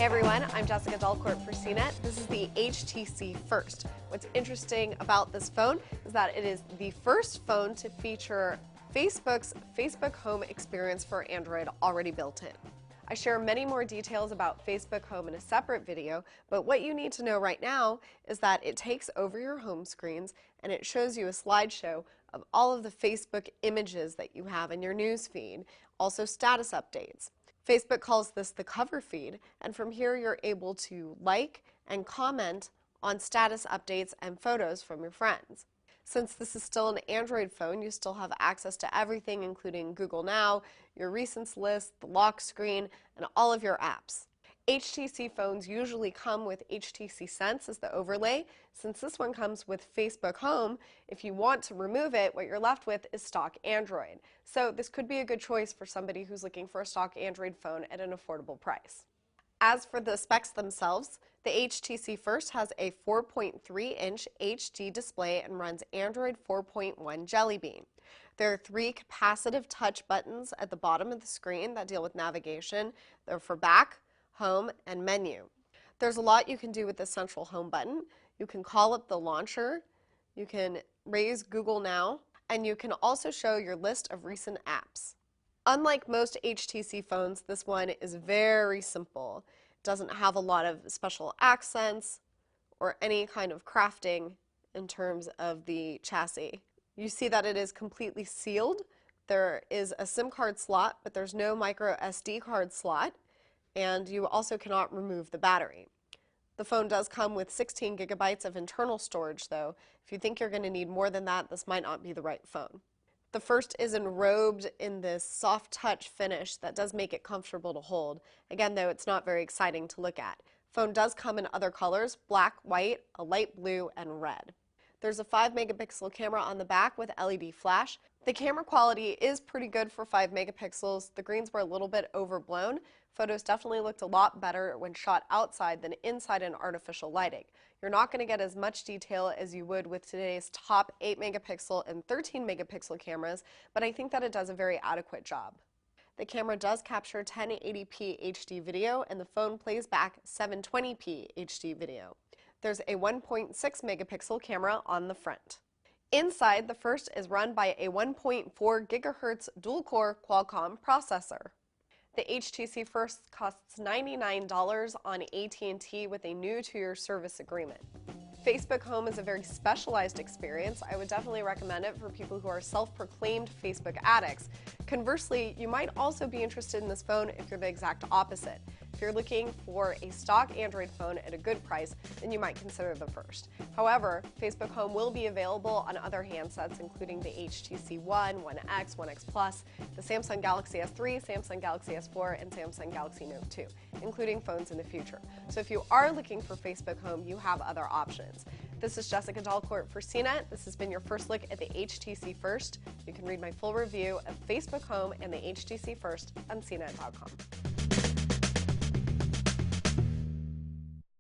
everyone, I'm Jessica Delcourt for CNET. This is the HTC First. What's interesting about this phone is that it is the first phone to feature Facebook's Facebook Home experience for Android already built in. I share many more details about Facebook Home in a separate video, but what you need to know right now is that it takes over your home screens and it shows you a slideshow of all of the Facebook images that you have in your news feed, also status updates. Facebook calls this the cover feed, and from here you're able to like and comment on status updates and photos from your friends. Since this is still an Android phone, you still have access to everything, including Google Now, your recents list, the lock screen, and all of your apps. HTC phones usually come with HTC Sense as the overlay. Since this one comes with Facebook Home, if you want to remove it, what you're left with is stock Android. So this could be a good choice for somebody who's looking for a stock Android phone at an affordable price. As for the specs themselves, the HTC First has a 4.3-inch HD display and runs Android 4.1 Jelly Bean. There are 3 capacitive touch buttons at the bottom of the screen that deal with navigation. They're for back, home, and menu. There's a lot you can do with the central home button. You can call up the launcher, you can raise Google Now, and you can also show your list of recent apps. Unlike most HTC phones, this one is very simple. It doesn't have a lot of special accents or any kind of crafting in terms of the chassis. You see that it is completely sealed. There is a SIM card slot, but there's no micro SD card slot, and you also cannot remove the battery. The phone does come with 16 gigabytes of internal storage, though. If you think you're going to need more than that, this might not be the right phone. The First is enrobed in this soft touch finish that does make it comfortable to hold. Again, though, it's not very exciting to look at. Phone does come in other colors: black, white, a light blue, and red. There's a 5-megapixel camera on the back with LED flash. The camera quality is pretty good for 5 megapixels. The greens were a little bit overblown. Photos definitely looked a lot better when shot outside than inside in artificial lighting. You're not going to get as much detail as you would with today's top 8-megapixel and 13-megapixel cameras, but I think that it does a very adequate job. The camera does capture 1080p HD video, and the phone plays back 720p HD video. There's a 1.6 megapixel camera on the front. Inside, the First is run by a 1.4 gigahertz dual-core Qualcomm processor. The HTC First costs $99 on AT&T with a new 2-year service agreement. Facebook Home is a very specialized experience. I would definitely recommend it for people who are self-proclaimed Facebook addicts. Conversely, you might also be interested in this phone if you're the exact opposite. If you're looking for a stock Android phone at a good price, then you might consider the First. However, Facebook Home will be available on other handsets, including the HTC One, One X, One X Plus, the Samsung Galaxy S3, Samsung Galaxy S4, and Samsung Galaxy Note 2, including phones in the future. So if you are looking for Facebook Home, you have other options. This is Jessica Delcourt for CNET. This has been your first look at the HTC First. You can read my full review of Facebook Home and the HTC First on CNET.com.